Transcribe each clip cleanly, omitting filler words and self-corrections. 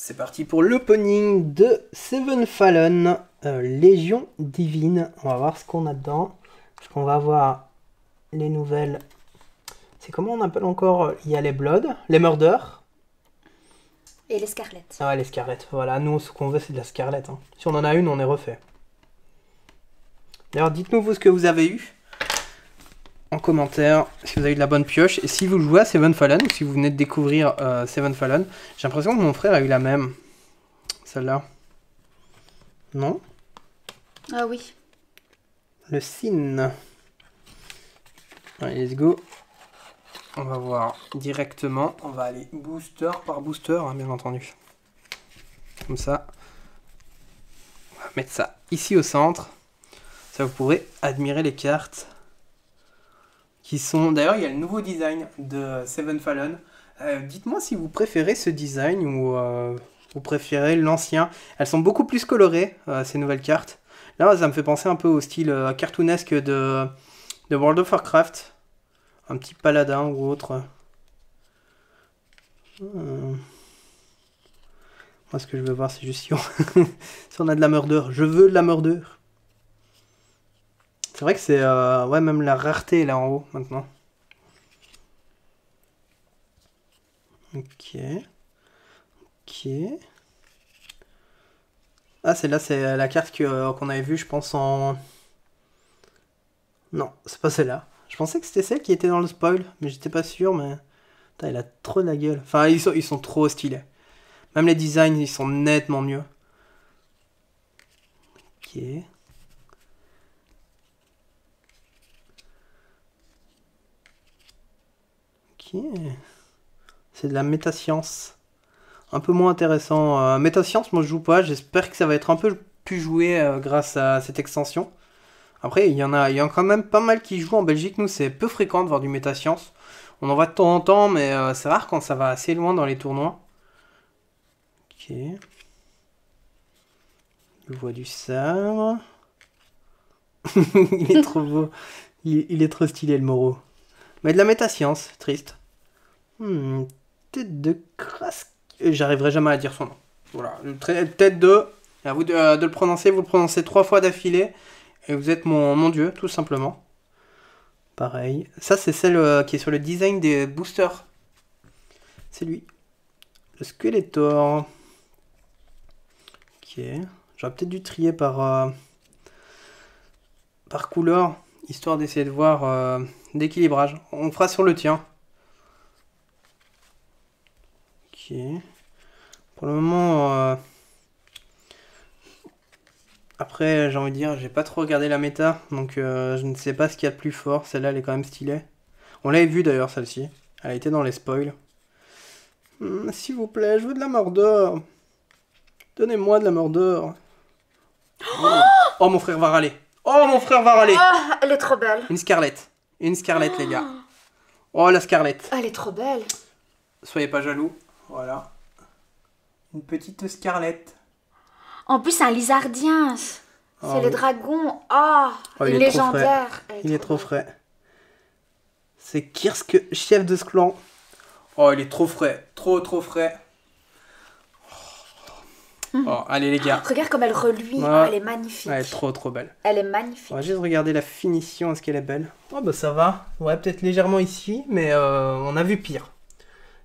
C'est parti pour l'opening de Seven Fallen, Légion Divine. On va voir ce qu'on a dedans. Parce qu'on va voir les nouvelles. C'est comment on appelle encore? Il y a les Blood, les Murder. Et les Scarlet. Ah ouais, les Scarlet. Voilà, nous ce qu'on veut c'est de la Scarlet. Hein. Si on en a une, on est refait. D'ailleurs, dites-nous vous ce que vous avez eu en commentaire, si vous avez eu de la bonne pioche. Et si vous jouez à Seven Fallen, ou si vous venez de découvrir Seven Fallen, j'ai l'impression que mon frère a eu la même. Celle-là. Non? Ah oui. Le Sin. Allez, let's go. On va voir directement. On va aller booster par booster, hein, bien entendu. Comme ça. On va mettre ça ici au centre. Ça, vous pourrez admirer les cartes. Qui sont... D'ailleurs, il y a le nouveau design de Seven Fallen. Dites-moi si vous préférez ce design ou vous préférez l'ancien. Elles sont beaucoup plus colorées, ces nouvelles cartes. Là, ça me fait penser un peu au style cartoonesque de World of Warcraft. Un petit paladin ou autre. Moi, ce que je veux voir, c'est juste si on... si on a de la murder. Je veux de la murder. C'est vrai que c'est... ouais, même la rareté est là en haut, maintenant. Ok. Ok. Ah, celle-là, c'est la carte qu'on avait vue, je pense, en... Non, c'est pas celle-là. Je pensais que c'était celle qui était dans le spoil, mais j'étais pas sûr, mais... Putain, elle a trop de la gueule. Enfin, ils sont trop stylés. Même les designs, ils sont nettement mieux. Ok. Ok. C'est de la métascience. Un peu moins intéressant. Métascience, moi je joue pas. J'espère que ça va être un peu plus joué grâce à cette extension. Après, il y en a quand même pas mal qui jouent en Belgique. Nous, c'est peu fréquent de voir du métascience. On en voit de temps en temps, mais c'est rare quand ça va assez loin dans les tournois. Ok. Je vois du sabre. Il est trop beau. Il est trop stylé, le Moro. Mais de la métascience, triste. Tête de crasse. J'arriverai jamais à dire son nom. Voilà. Tête de. À vous de le prononcer. Vous le prononcez 3 fois d'affilée. Et vous êtes mon dieu, tout simplement. Pareil. Ça, c'est celle qui est sur le design des boosters. C'est lui. Le Skeletor. Ok. J'aurais peut-être dû trier par couleur. Histoire d'essayer de voir d'équilibrage. On fera sur le tien. Ok. Pour le moment... Après, j'ai envie de dire, j'ai pas trop regardé la méta, donc je ne sais pas ce qu'il y a de plus fort. Celle-là, elle est quand même stylée. On l'avait vue d'ailleurs, celle-ci. Elle a été dans les spoils. S'il vous plaît, je veux de la mordeur. Donnez-moi de la mordeur. Oh, mon frère va râler. Oh, mon frère va râler. Oh, elle est trop belle. Une Scarlett. Une Scarlett, les gars. Oh, la Scarlett. Elle est trop belle. Soyez pas jaloux. Voilà. Une petite Scarlett. En plus, c'est un lizardien. C'est Oh, le oui. dragon. Oh, Il est trop frais. légendaire. Il est trop frais. C'est Kirsk, chef de ce clan. Oh, il est trop frais. Trop frais. Oh, allez, les gars. Regarde comme elle reluit. Ouais. Oh, elle est magnifique. Elle est trop belle. Elle est magnifique. On va juste regarder la finition. Est-ce qu'elle est belle? Oh, bah ça va. Ouais, peut-être légèrement ici, mais on a vu pire.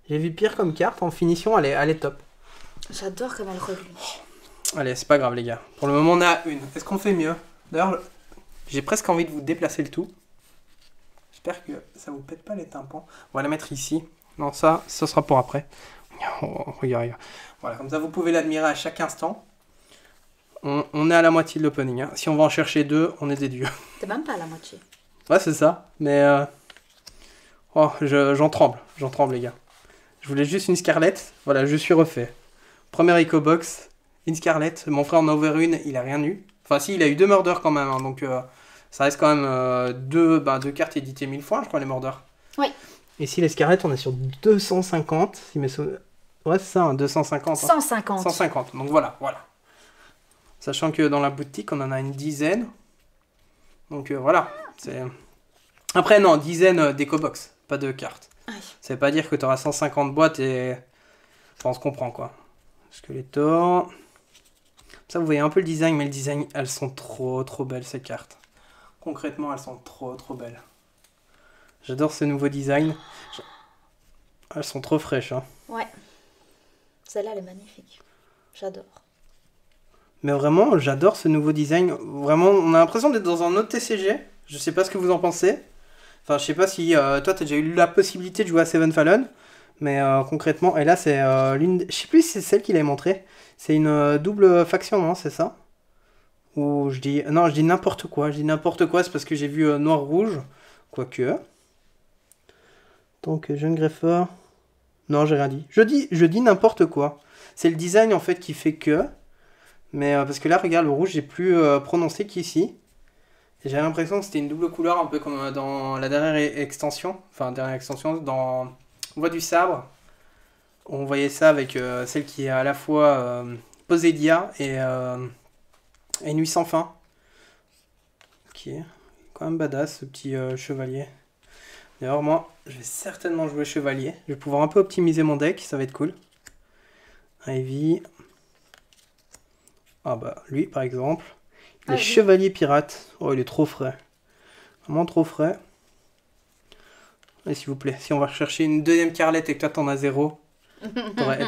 J'ai vu pire comme carte. En finition, elle est top. J'adore comme elle reluit. Allez, c'est pas grave, les gars. Pour le moment, on a une. Est-ce qu'on fait mieux? D'ailleurs, j'ai presque envie de vous déplacer le tout. J'espère que ça vous pète pas les tympans. On va la mettre ici. Non, ça sera pour après. Oh, regarde. Voilà, comme ça, vous pouvez l'admirer à chaque instant. On est à la moitié de l'opening. Hein. Si on va en chercher 2, on est des dieux. T'es même pas à la moitié. Ouais, c'est ça. Mais... Oh, j'en tremble. J'en tremble, les gars. Je voulais juste une Scarlett. Voilà, je suis refait. Première Eco Box. Une Scarlett. Mon frère en a ouvert une. Il a rien eu. Enfin, si, il a eu 2 murders quand même. Hein, donc, ça reste quand même 2 cartes éditées 1000 fois, je crois, les murders. Oui. Et si les Scarlett, on est sur 250. Si mes ouais, c'est ça, hein, 250. 150. 150. Donc, voilà. Sachant que dans la boutique, on en a une dizaine. Donc, voilà. Après, non, dizaine d'Eco-Box. Pas de cartes. Aïe. Ça veut pas dire que tu auras 150 boîtes et... Enfin, on se comprend, quoi. Skeletor. Ça, vous voyez un peu le design, mais le design, elles sont trop belles ces cartes. Concrètement, elles sont trop belles. J'adore ce nouveau design. Elles sont trop fraîches. Hein. Ouais. Celle-là, elle est magnifique. J'adore. Mais vraiment, j'adore ce nouveau design. Vraiment, on a l'impression d'être dans un autre TCG. Je sais pas ce que vous en pensez. Enfin, je sais pas si toi, t'as déjà eu la possibilité de jouer à Seven Fallen. Mais concrètement, et là, c'est l'une... Je sais plus si c'est celle qu'il avait montré. C'est une double faction, non? C'est ça? Ou je dis... Non, je dis n'importe quoi. Je dis n'importe quoi, c'est parce que j'ai vu noir-rouge. Quoique... Donc, jeune greffeur... Non, j'ai rien dit. Je dis n'importe quoi. C'est le design, en fait, qui fait que... Mais parce que là, regarde, le rouge, j'ai plus prononcé qu'ici. Et j'ai l'impression que c'était une double couleur, un peu comme dans la dernière extension. Enfin, dernière extension, dans Voix du Sabre. On voyait ça avec celle qui est à la fois Posédia et Nuit sans fin. Ok, quand même badass, ce petit chevalier. D'ailleurs, moi, je vais certainement jouer chevalier. Je vais pouvoir un peu optimiser mon deck, ça va être cool. Ivy... Ah bah, lui, par exemple. Les chevaliers pirates. Oh, il est trop frais. Vraiment trop frais. Allez, s'il vous plaît, si on va rechercher une deuxième Carlette et que toi, t'en as 0,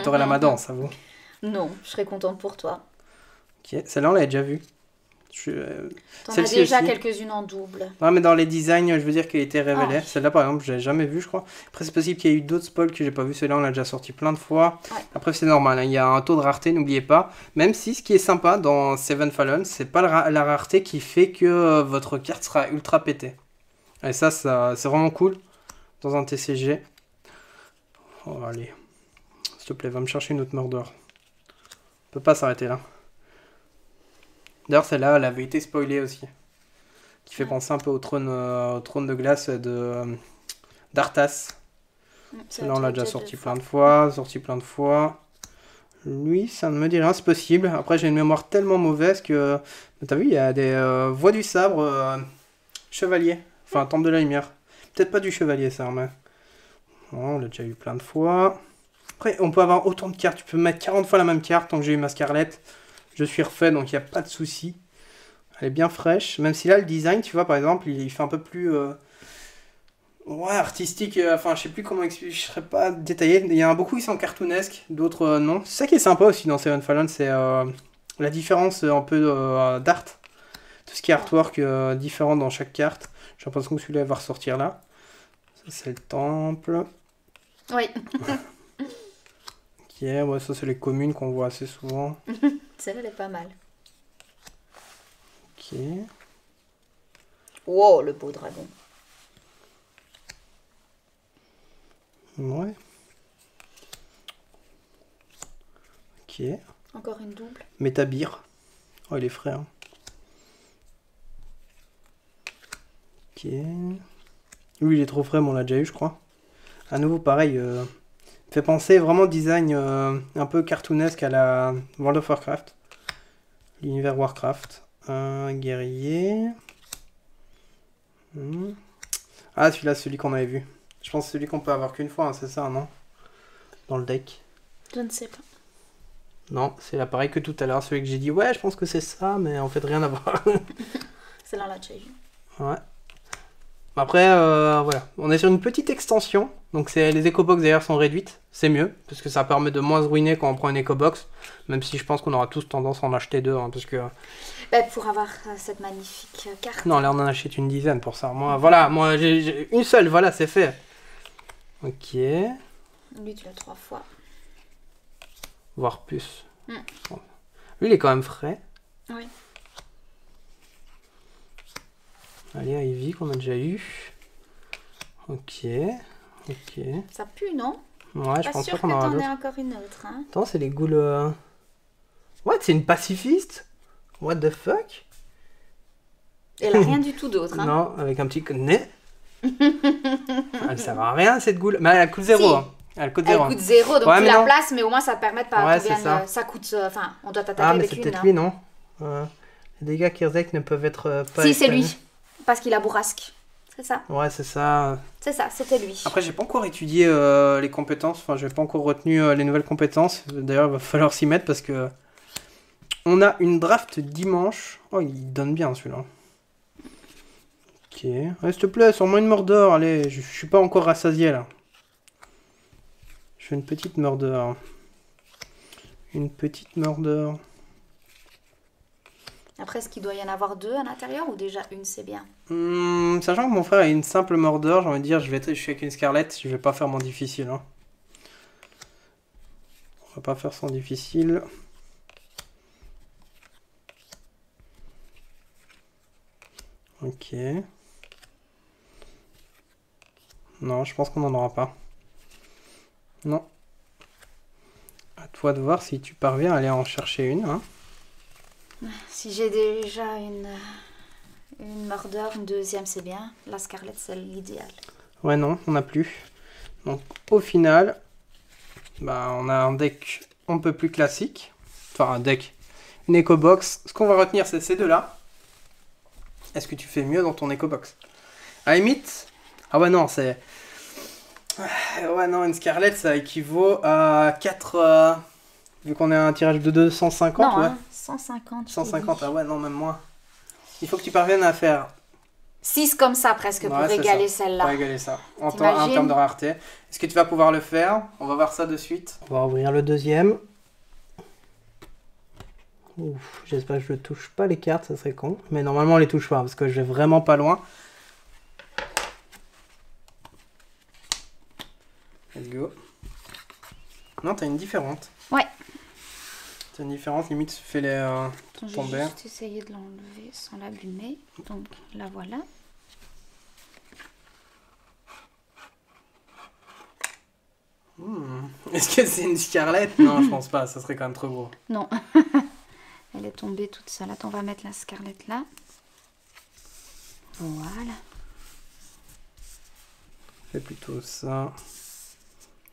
t'aurais la madance, ça vous? Non, je serais contente pour toi. Ok, celle-là, on l'avait déjà vue. T'en as déjà quelques-unes en double. Ouais, mais dans les designs, je veux dire qu'elle était révélée. Oh. Celle-là, par exemple, je l'ai jamais vue, je crois. Après, c'est possible qu'il y ait eu d'autres spoils que j'ai pas vu. Celle-là, on l'a déjà sorti plein de fois. Ouais. Après, c'est normal. Hein. Il y a un taux de rareté, n'oubliez pas. Même si ce qui est sympa dans Seven Fallen, c'est pas la rareté qui fait que votre carte sera ultra pétée. Et ça c'est vraiment cool dans un TCG. Oh, allez. S'il te plaît, va me chercher une autre murder. On peut pas s'arrêter là. D'ailleurs, celle-là, elle avait été spoilée aussi. Qui fait penser un peu au trône de glace d'Arthas. Celle-là, on l'a déjà sorti plein de fois. Lui, ça ne me dit rien, c'est possible. Après, j'ai une mémoire tellement mauvaise que... T'as vu, il y a des voix du sabre chevalier. Enfin, temple de la lumière. Peut-être pas du chevalier, ça, mais... Bon, on l'a déjà eu plein de fois. Après, on peut avoir autant de cartes. Tu peux mettre 40 fois la même carte tant que j'ai eu ma Scarlett. Je suis refait, donc il n'y a pas de souci. Elle est bien fraîche. Même si là, le design, tu vois, par exemple, il fait un peu plus... Ouais, artistique. Enfin, je sais plus comment expliquer. Je serais pas détaillé. Il y en a beaucoup qui sont cartoonesques, d'autres non. C'est ça qui est sympa aussi dans Seven Fallen, c'est la différence un peu d'art. Tout ce qui est artwork différent dans chaque carte. J'ai l'impression que celui-là va ressortir là. Ça, c'est le temple. Oui. Ok, ouais, ça, c'est les communes qu'on voit assez souvent. Celle-là, elle est pas mal. Ok. Wow, le beau dragon. Ouais. Ok. Encore une double. Métabir. Oh, il est frais. Hein. Ok. Lui, il est trop frais, mais on l'a déjà eu, je crois. À nouveau, pareil. Fait penser vraiment design un peu cartoonesque à la World of Warcraft. L'univers Warcraft. Un guerrier. Ah, celui-là, celui qu'on avait vu. Je pense que c'est celui qu'on peut avoir qu'une fois, hein, c'est ça, non? Dans le deck. Je ne sais pas. Non, c'est là pareil que tout à l'heure, celui que j'ai dit, ouais, je pense que c'est ça, mais en fait, rien à voir. Celle-là, on l'a déjà eu. Ouais. Après, voilà, on est sur une petite extension, donc les éco-box d'ailleurs sont réduites, c'est mieux, parce que ça permet de moins se ruiner quand on prend une éco-box, même si je pense qu'on aura tous tendance à en acheter deux, hein, parce que... Bah, pour avoir cette magnifique carte. Non, là on en achète une dizaine pour ça, moi, voilà, moi j'ai une seule, voilà, c'est fait. Ok. Lui, tu l'as 3 fois. Voire plus. Lui, il est quand même frais. Oui. Allez, Ivy qu'on a déjà eu. Ok. Ok. Ça pue, non? Ouais, je pense pas qu'on aura d'autres. Pas sûr que t'en aies encore une autre, hein. Attends, c'est les ghouls... What, c'est une pacifiste? What the fuck? Elle a rien du tout d'autre, hein. Non, avec un petit nez. Elle sert à rien, cette ghoul. Mais elle coûte 0. Si. Hein. Elle coûte 0. Elle coûte 0, donc ouais, tu la non. places, mais au moins ça permet de pas ouais, qu'on vienne... ça. Ça coûte... Enfin, on doit t'attaquer mais avec c'est une. peut-être hein. lui, non Les dégâts Kirzek ne peuvent être pas... Si, c'est lui. Parce qu'il a bourrasque. C'est ça. Ouais, c'est ça. C'est ça, c'était lui. Après, j'ai pas encore étudié les compétences. Enfin, j'ai pas encore retenu les nouvelles compétences. D'ailleurs, il va falloir s'y mettre parce que on a une draft dimanche. Oh, il donne bien celui-là. Ok. Ouais, s'il te plaît, sors-moi une Mordor. Allez, je suis pas encore rassasié là. Je fais une petite Mordor. Une petite Mordor. Après, est-ce qu'il doit y en avoir 2 à l'intérieur ou déjà une, c'est bien? Sachant que mon frère a une simple Mordor, j'ai envie de dire, je suis avec une Scarlett, je vais pas faire mon difficile. Hein. On va pas faire son difficile. Ok. Non, je pense qu'on n'en aura pas. Non. À toi de voir si tu parviens à aller en chercher une. Hein. Si j'ai déjà une Mordor, une deuxième, c'est bien. La Scarlett, c'est l'idéal. Ouais, non, on n'a plus. Donc, au final, bah, on a un deck un peu plus classique. Enfin, un deck. Une Eco Box. Ce qu'on va retenir, c'est ces deux-là. Est-ce que tu fais mieux dans ton Eco Box? À la limite... Ah ouais, non, c'est... Ouais, non, une Scarlett, ça équivaut à 4... Vu qu'on est à un tirage de 250, non, ouais. hein, 150. 150, ah ouais, non, même moins. Il faut que tu parviennes à faire... 6 comme ça, presque, Ouais, pour c'est égaler ça. celle-là. Pour égaler ça. En T'imagines termes de rareté. Est-ce que tu vas pouvoir le faire? On va voir ça de suite. On va ouvrir le deuxième. Ouf, j'espère que je ne touche pas les cartes, ça serait con. Mais normalement, on les touche pas, parce que je vais vraiment pas loin. Let's go. Non, t'as une différente. Ouais. T'as une différente, limite, fais-les Attends, je tomber. vais juste essayer de l'enlever sans l'abîmer. Donc, la voilà. Est-ce que c'est une Scarlett? Non, je pense pas, ça serait quand même trop gros. Non. Elle est tombée toute seule. Attends, on va mettre la Scarlett là. Voilà. Fais plutôt ça.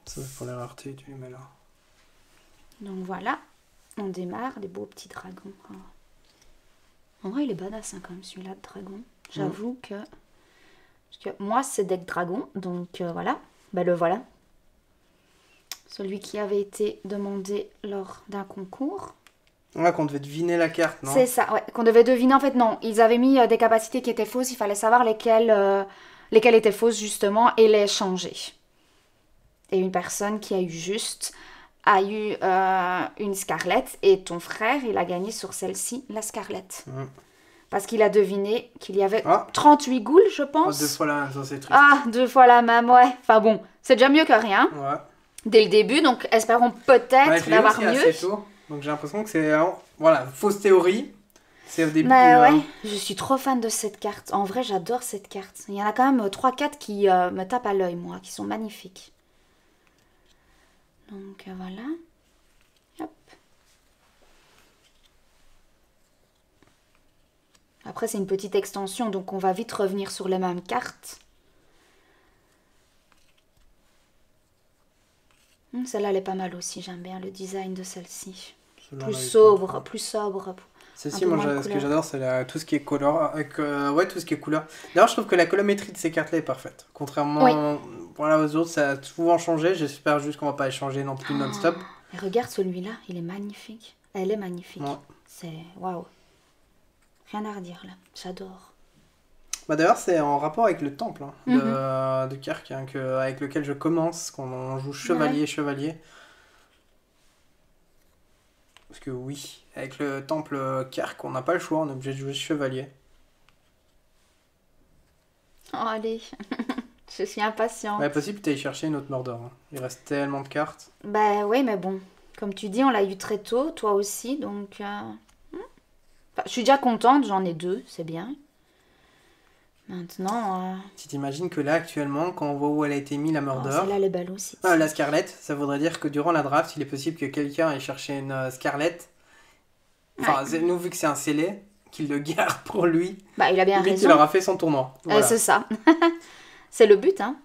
Ça, c'est pour les raretés, tu les mets là. Donc voilà. On démarre. Des beaux petits dragons. Oh. En vrai, il est badass hein, quand même celui-là de dragon. J'avoue que... Parce que moi, c'est deck dragon. Donc voilà. Ben le voilà. Celui qui avait été demandé lors d'un concours. Ouais, qu'on devait deviner la carte, non? C'est ça, ouais. Qu'on devait deviner. En fait, non. Ils avaient mis des capacités qui étaient fausses. Il fallait savoir lesquelles étaient fausses, justement, et les changer. Et une personne qui a eu juste a eu une Scarlett. Et ton frère, il a gagné sur celle-ci, la Scarlett. Parce qu'il a deviné qu'il y avait 38 ghouls, je pense. 2 fois la même, ça c'est triste. Ah, 2 fois la même, ouais. Enfin bon, c'est déjà mieux que rien. Ouais. Dès le début, donc espérons peut-être d'avoir mieux. Assez tôt, donc j'ai l'impression que c'est... Voilà, fausse théorie. C'est au début... Mais ouais, je suis trop fan de cette carte. En vrai, j'adore cette carte. Il y en a quand même 3-4 qui me tapent à l'œil, moi, qui sont magnifiques. Donc voilà. Hop. Après, c'est une petite extension, donc on va vite revenir sur les mêmes cartes. Celle-là, elle est pas mal aussi. J'aime bien le design de celle-ci. Plus sobre, plus sobre. Si, moi, ce que j'adore, c'est tout ce qui est couleur. Ouais, tout ce qui est couleur. D'ailleurs, je trouve que la colorimétrie de ces cartes-là est parfaite. Contrairement voilà, aux autres, ça a souvent changé. J'espère juste qu'on va pas échanger non plus non-stop. Et regarde celui-là, il est magnifique. Elle est magnifique. Ouais. C'est waouh. Rien à redire là. J'adore. Bah d'ailleurs, c'est en rapport avec le temple de Kirk, avec lequel je commence, qu'on joue chevalier. Parce que oui, avec le temple Kirk, on n'a pas le choix, on est obligé de jouer chevalier. Oh allez, je suis impatiente. Ouais, possible que tu ailles chercher une autre Mordor. Hein. Il reste tellement de cartes. Bah oui, mais bon, comme tu dis, on l'a eu très tôt, toi aussi, donc... Enfin, je suis déjà contente, j'en ai 2, c'est bien. Maintenant... Tu t'imagines que là, actuellement, quand on voit où elle a été mise, la Mordor... celle-là, elle est belle aussi. La Scarlett, ça voudrait dire que durant la draft, il est possible que quelqu'un ait cherché une Scarlett. Enfin, nous, vu que c'est un scellé, qu'il le garde pour lui. Bah, il a bien raison. Il aura fait son tournoi. Voilà. C'est ça. C'est le but, hein.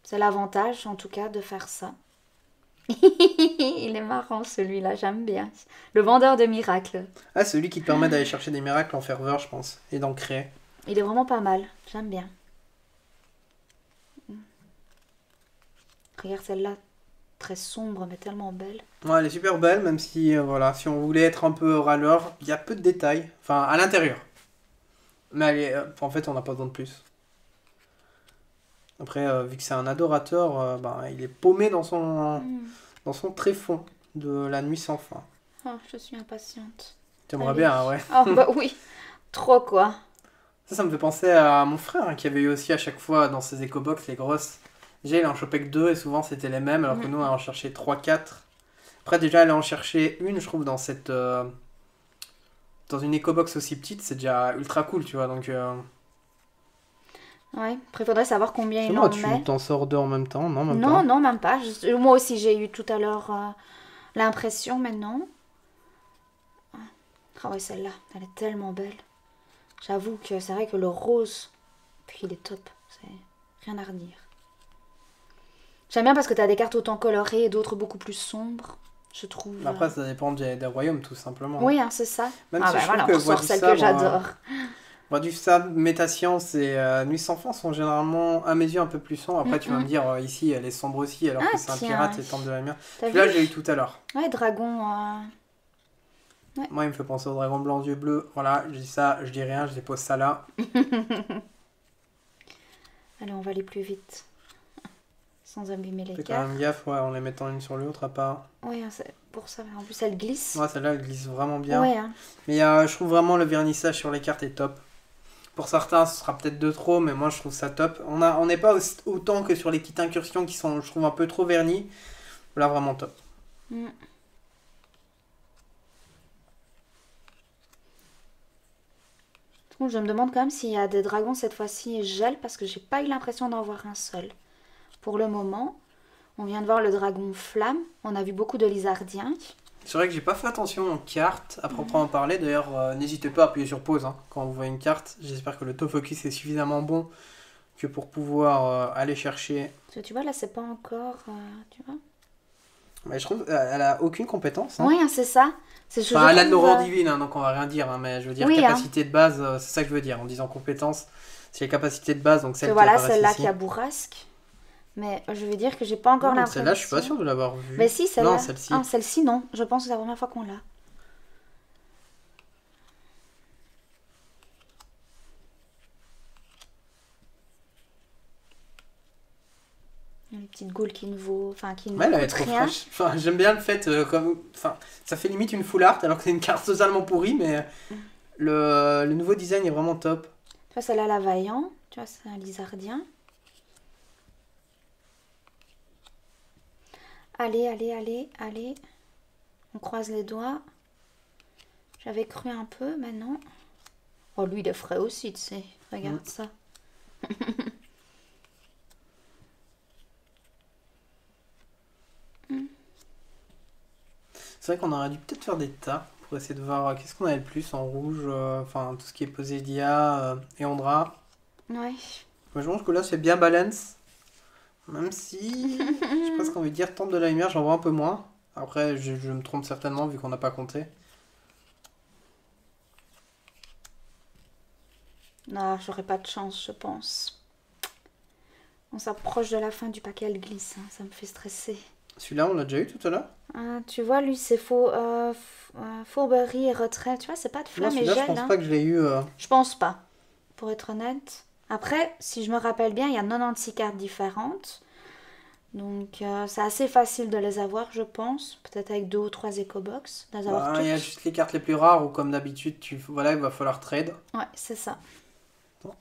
C'est l'avantage, en tout cas, de faire ça. Il est marrant, celui-là, j'aime bien. Le vendeur de miracles. Ah, celui qui te permet d'aller chercher des miracles en ferveur, je pense, et d'en créer. Il est vraiment pas mal, j'aime bien. Regarde celle-là, très sombre, mais tellement belle. Ouais, elle est super belle, même si, voilà, si on voulait être un peu râleur, il y a peu de détails. Enfin, à l'intérieur. Mais elle est, en fait, on n'a pas besoin de plus. Après, vu que c'est un adorateur, ben, il est paumé dans son tréfonds de la nuit sans fin. Oh, je suis impatiente. T'aimerais Allez. bien, ouais. Oh, bah oui. Trop, quoi. Ça me fait penser à mon frère, hein, qui avait eu aussi à chaque fois dans ses éco-box les grosses. Déjà, il en chopait que deux et souvent c'était les mêmes, alors que nous, on en cherchait 3 4. Après, déjà, elle en chercher une, je trouve, dans cette. Dans une éco-box aussi petite, c'est déjà ultra cool, tu vois. Donc. Ouais. Après, il faudrait savoir combien il Moi, en tu met. t'en sors deux en même temps, non, même Non, pas. non, même pas. Moi aussi, j'ai eu tout à l'heure l'impression, mais non. Ah ouais, celle-là, elle est tellement belle. J'avoue que c'est vrai que le rose, puis il est top. C'est rien à redire. J'aime bien parce que tu as des cartes autant colorées et d'autres beaucoup plus sombres, je trouve. Après, ça dépend des royaumes, tout simplement. Oui, hein, c'est ça. Même Ah si bah je voilà, trouve on que ressort celle que j'adore. Voix du Sable, Métascience et Nuit sans fin sont généralement à mes yeux un peu plus sombres. Après, tu vas me dire, ici, elle est sombre aussi, alors que c'est un tiens. pirate et Temple de la Lumière. T'as Celui-là, vu je l'ai eu tout à l'heure. Ouais, dragon. Moi, il me fait penser au dragon blanc, yeux bleus. Voilà, je dis ça, je dis rien, je dépose ça là. Allez, on va aller plus vite. Sans abîmer les Fais quand cartes. même gaffe, ouais, en les mettant une sur l'autre, à part. Oui, hein, c'est pour ça. En plus, elle glisse. Ouais, celle-là, elle glisse vraiment bien. Ouais, hein. Mais je trouve vraiment le vernissage sur les cartes est top. Pour certains, ce sera peut-être de trop, mais moi, je trouve ça top. On n'est pas autant que sur les petites incursions qui sont, je trouve, un peu trop vernis. Là, vraiment top. Je me demande quand même s'il y a des dragons cette fois-ci gel, parce que j'ai pas eu l'impression d'en voir un seul. Pour le moment, on vient de voir le dragon flamme. On a vu beaucoup de lizardiens. C'est vrai que j'ai pas fait attention aux cartes à proprement parler. D'ailleurs, n'hésitez pas à appuyer sur pause quand vous voyez une carte. J'espère que le autofocus est suffisamment bon que pour pouvoir aller chercher. Parce que tu vois, là, c'est pas encore... tu vois. Mais je trouve elle a aucune compétence. Hein. Oui, hein, c'est ça. Enfin, elle a de l'aurore divine, hein, donc on va rien dire. Hein, mais je veux dire, oui, capacité de base, c'est ça que je veux dire. En disant compétence, c'est les capacités de base. Donc celle voilà, qui celle-là qui a bourrasque. Mais je veux dire que j'ai pas encore l'impression. Celle-là, je suis pas sûre de l'avoir vue. Mais si, celle-là. Non, celle-ci. Ah, celle-ci, non. Je pense que c'est la première fois qu'on l'a. Une petite goule qui ne vaut... Enfin, qui ne Ouais, elle est coûte trop rien. fraîche. Enfin, j'aime bien le fait, enfin, ça fait limite une full art alors que c'est une carte totalement pourrie, mais le nouveau design est vraiment top. Tu vois, celle-là, la vaillant. Tu vois, c'est un lizardien. Allez, allez, allez, allez. On croise les doigts. J'avais cru un peu, mais non. Oh, lui, il est frais aussi, tu sais. Regarde ça. C'est vrai qu'on aurait dû peut-être faire des tas pour essayer de voir qu'est-ce qu'on avait le plus en rouge, enfin tout ce qui est Posédia et Andra. Ouais. Moi je pense que là c'est bien balance. Même si, je sais pas ce qu'on veut dire, Temple de la Lumière, j'en vois un peu moins. Après, je me trompe certainement vu qu'on n'a pas compté. Non, j'aurais pas de chance, je pense. On s'approche de la fin du paquet, elle glisse. Hein, ça me fait stresser. Celui-là, on l'a déjà eu tout à l'heure. Tu vois, lui, c'est fourberie et retrait. Tu vois, c'est pas de flamme et gel. Je pense pas que je l'ai eu. Je pense pas, pour être honnête. Après, si je me rappelle bien, il y a 96 cartes différentes. Donc, c'est assez facile de les avoir, je pense. Peut-être avec 2 ou 3 éco-box. Il y a juste les cartes les plus rares où, comme d'habitude, voilà, il va falloir trade. Ouais, c'est ça. Bon.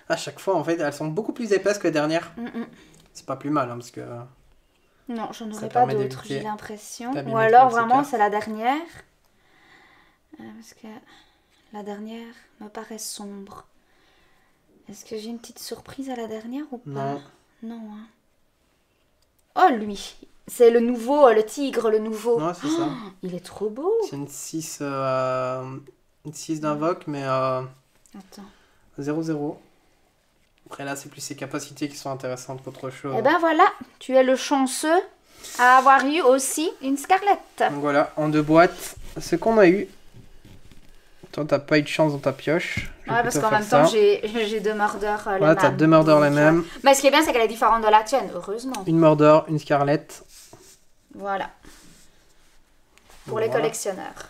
À chaque fois, en fait, elles sont beaucoup plus épaisses que les dernières. C'est pas plus mal, hein, parce que... Non, j'en aurais pas d'autres, j'ai l'impression. Ou alors, vraiment, c'est la dernière. Parce que la dernière me paraît sombre. Est-ce que j'ai une petite surprise à la dernière ou pas? Non. Non, hein. Oh, lui! C'est le nouveau, le tigre, le nouveau. Ouais, c'est ça. Il est trop beau. C'est une 6 d'invoque, mais Attends. 0-0. Après là, c'est plus ses capacités qui sont intéressantes qu'autre chose. Et ben voilà, tu es le chanceux à avoir eu aussi une Scarlett. Donc voilà, en 2 boîtes, ce qu'on a eu. Toi, t'as pas eu de chance dans ta pioche. Je vais Ouais, parce plutôt qu'en faire même temps, ça. j'ai 2 mordeurs les Voilà, t'as mêmes. 2 mordeurs les Donc, mêmes. Mais ce qui est bien, c'est qu'elle est différente de la tienne, heureusement. Une mordeur, une Scarlett. Voilà. Pour les Voilà. collectionneurs.